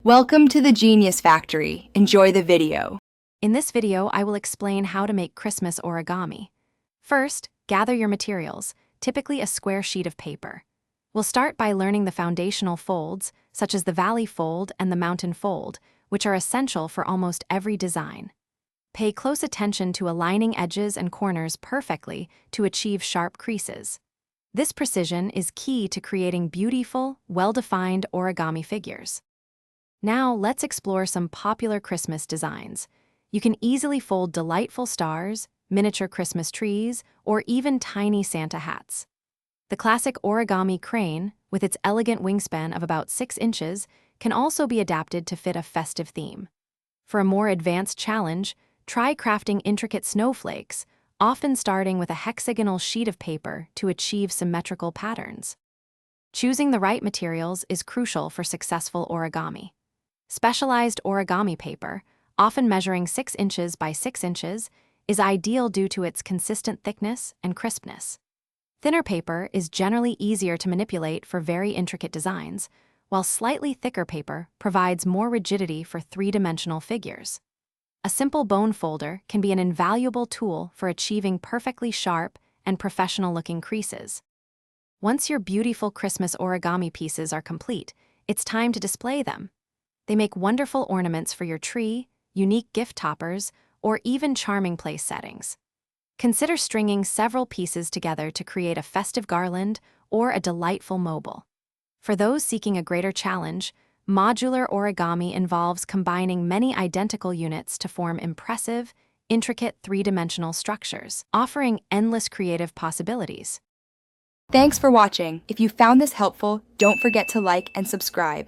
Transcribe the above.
Welcome to the Genius Factory. Enjoy the video. In this video, I will explain how to make Christmas origami. First, gather your materials, typically a square sheet of paper. We'll start by learning the foundational folds, such as the valley fold and the mountain fold, which are essential for almost every design. Pay close attention to aligning edges and corners perfectly to achieve sharp creases. This precision is key to creating beautiful, well-defined origami figures. Now, let's explore some popular Christmas designs. You can easily fold delightful stars, miniature Christmas trees, or even tiny Santa hats. The classic origami crane, with its elegant wingspan of about 6 inches, can also be adapted to fit a festive theme. For a more advanced challenge, try crafting intricate snowflakes, often starting with a hexagonal sheet of paper to achieve symmetrical patterns. Choosing the right materials is crucial for successful origami. Specialized origami paper, often measuring 6 inches by 6 inches, is ideal due to its consistent thickness and crispness. Thinner paper is generally easier to manipulate for very intricate designs, while slightly thicker paper provides more rigidity for three-dimensional figures. A simple bone folder can be an invaluable tool for achieving perfectly sharp and professional-looking creases. Once your beautiful Christmas origami pieces are complete, it's time to display them. They make wonderful ornaments for your tree, unique gift toppers, or even charming place settings. Consider stringing several pieces together to create a festive garland or a delightful mobile. For those seeking a greater challenge, modular origami involves combining many identical units to form impressive, intricate three-dimensional structures, offering endless creative possibilities. Thanks for watching. If you found this helpful, don't forget to like and subscribe.